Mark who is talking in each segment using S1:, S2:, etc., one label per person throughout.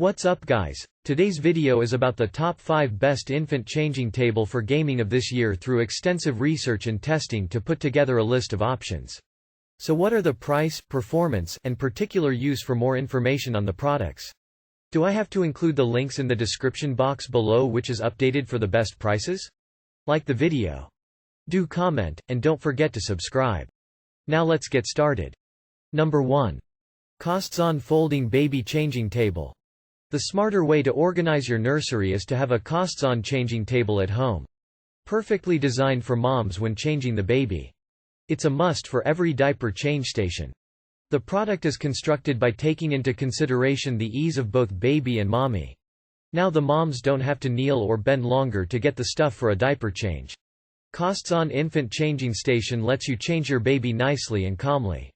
S1: What's up guys? Today's video is about the top 5 best infant changing table for gaming of this year through extensive research and testing to put together a list of options. So what are the price, performance, and particular use? For more information on the products, do I have to include the links in the description box below which is updated for the best prices? Like the video. Do comment, and don't forget to subscribe. Now let's get started. Number 1. Costs on folding baby changing table. The smarter way to organize your nursery is to have a costs-on changing table at home. Perfectly designed for moms when changing the baby. It's a must for every diaper change station. The product is constructed by taking into consideration the ease of both baby and mommy. Now the moms don't have to kneel or bend longer to get the stuff for a diaper change. Costs-on infant changing station lets you change your baby nicely and calmly.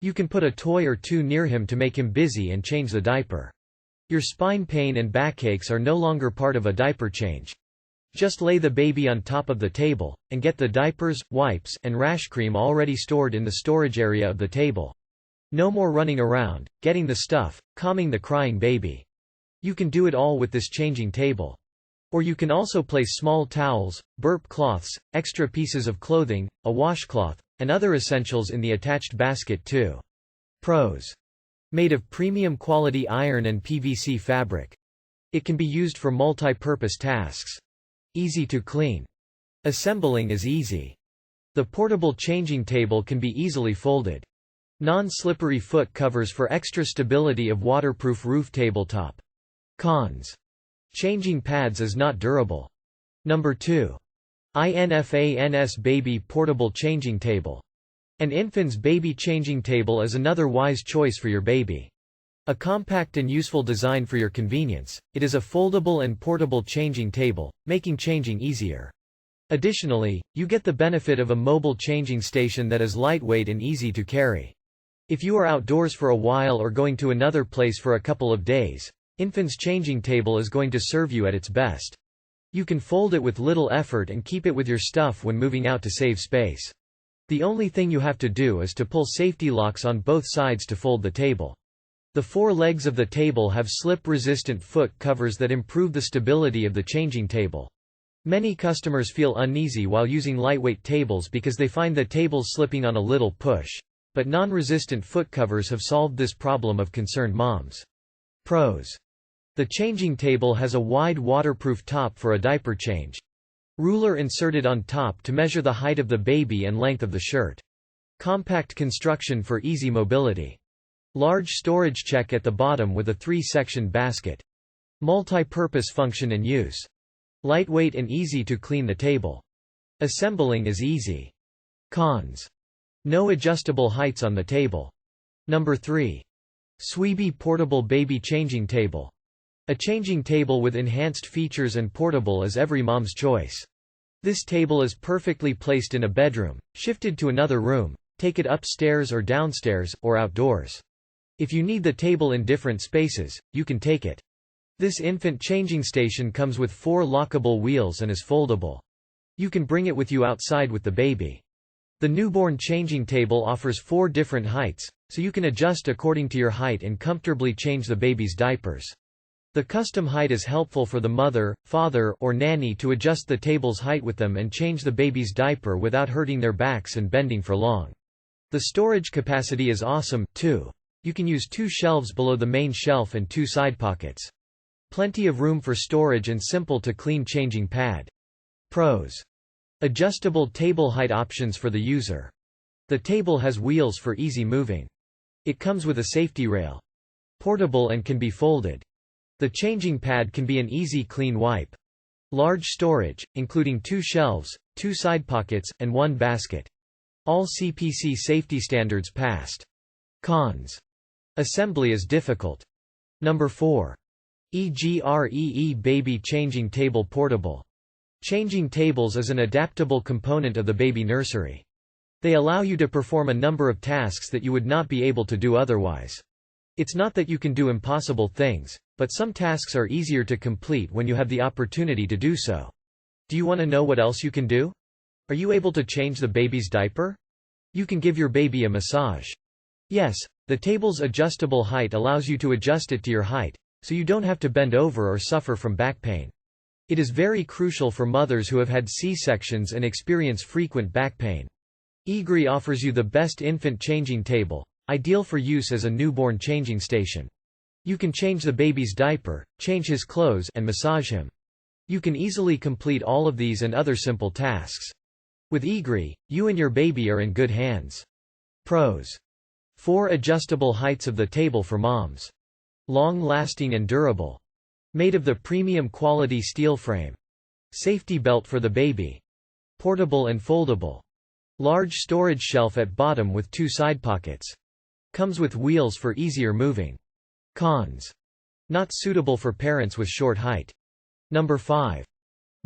S1: You can put a toy or two near him to make him busy and change the diaper. Your spine pain and backaches are no longer part of a diaper change. Just lay the baby on top of the table, and get the diapers, wipes, and rash cream already stored in the storage area of the table. No more running around, getting the stuff, calming the crying baby. You can do it all with this changing table. Or you can also place small towels, burp cloths, extra pieces of clothing, a washcloth, and other essentials in the attached basket too. Pros. Made of premium quality iron and PVC fabric. It can be used for multi-purpose tasks. Easy to clean. Assembling is easy. The portable changing table can be easily folded. Non-slippery foot covers for extra stability of waterproof roof tabletop. Cons. Changing pads is not durable. Number 2. Lnfant's Baby Portable Changing Table. An infant's baby changing table is another wise choice for your baby. A compact and useful design for your convenience, it is a foldable and portable changing table, making changing easier. Additionally, you get the benefit of a mobile changing station that is lightweight and easy to carry. If you are outdoors for a while or going to another place for a couple of days, infant's changing table is going to serve you at its best. You can fold it with little effort and keep it with your stuff when moving out to save space. The only thing you have to do is to pull safety locks on both sides to fold the table. The 4 legs of the table have slip-resistant foot covers that improve the stability of the changing table. Many customers feel uneasy while using lightweight tables because they find the tables slipping on a little push, but non-resistant foot covers have solved this problem of concerned moms. Pros. The changing table has a wide waterproof top for a diaper change. Ruler inserted on top to measure the height of the baby and length of the shirt. Compact construction for easy mobility. Large storage check at the bottom with a 3-section basket. Multi-purpose function and use. Lightweight and easy to clean the table. Assembling is easy. Cons. No adjustable heights on the table. Number 3. Sweeby Portable Baby Changing Table. A changing table with enhanced features and portable is every mom's choice. This table is perfectly placed in a bedroom, shifted to another room, take it upstairs or downstairs, or outdoors. If you need the table in different spaces, you can take it. This infant changing station comes with 4 lockable wheels and is foldable. You can bring it with you outside with the baby. The newborn changing table offers 4 different heights, so you can adjust according to your height and comfortably change the baby's diapers. The custom height is helpful for the mother, father, or nanny to adjust the table's height with them and change the baby's diaper without hurting their backs and bending for long. The storage capacity is awesome, too. You can use 2 shelves below the main shelf and 2 side pockets. Plenty of room for storage and simple to clean changing pad. Pros. Adjustable table height options for the user. The table has wheels for easy moving. It comes with a safety rail. Portable and can be folded. The changing pad can be an easy clean wipe. Large storage, including 2 shelves, 2 side pockets, and 1 basket. All CPC safety standards passed. Cons. Assembly is difficult. Number 4. EGREE Baby Changing Table Portable. Changing tables is an adaptable component of the baby nursery. They allow you to perform a number of tasks that you would not be able to do otherwise. It's not that you can do impossible things, but some tasks are easier to complete when you have the opportunity to do so. Do you want to know what else you can do? Are you able to change the baby's diaper? You can give your baby a massage. Yes, the table's adjustable height allows you to adjust it to your height, so you don't have to bend over or suffer from back pain. It is very crucial for mothers who have had C-sections and experience frequent back pain. Egree offers you the best infant changing table, ideal for use as a newborn changing station. You can change the baby's diaper, change his clothes, and massage him. You can easily complete all of these and other simple tasks. With Egree, you and your baby are in good hands. Pros: 4 adjustable heights of the table for moms. Long-lasting and durable. Made of the premium quality steel frame. Safety belt for the baby. Portable and foldable. Large storage shelf at bottom with 2 side pockets. Comes with wheels for easier moving. Cons: not suitable for parents with short height. Number 5.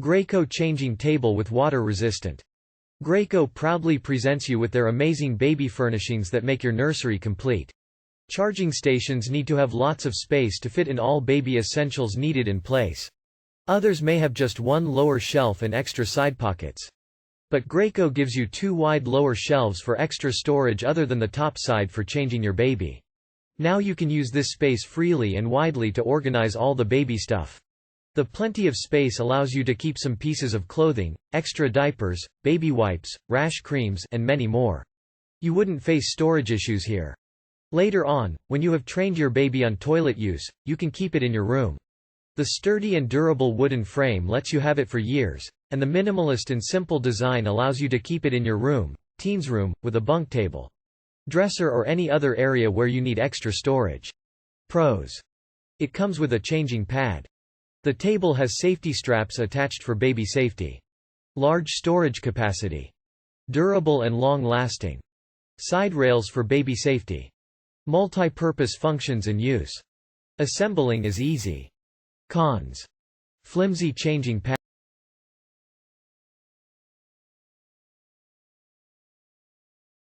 S1: Graco changing table with water resistant. Graco proudly presents you with their amazing baby furnishings that make your nursery complete. Charging stations need to have lots of space to fit in all baby essentials needed in place. Others may have just one lower shelf and extra side pockets. But Graco gives you 2 wide lower shelves for extra storage other than the top side for changing your baby. Now you can use this space freely and widely to organize all the baby stuff. The plenty of space allows you to keep some pieces of clothing, extra diapers, baby wipes, rash creams, and many more. You wouldn't face storage issues here. Later on, when you have trained your baby on toilet use, you can keep it in your room. The sturdy and durable wooden frame lets you have it for years, and the minimalist and simple design allows you to keep it in your room, teen's room, with a bunk table, dresser or any other area where you need extra storage. Pros: it comes with a changing pad. The table has safety straps attached for baby safety. Large storage capacity. Durable and long-lasting. Side rails for baby safety. Multi-purpose functions in use. Assembling is easy. Cons: flimsy changing pad.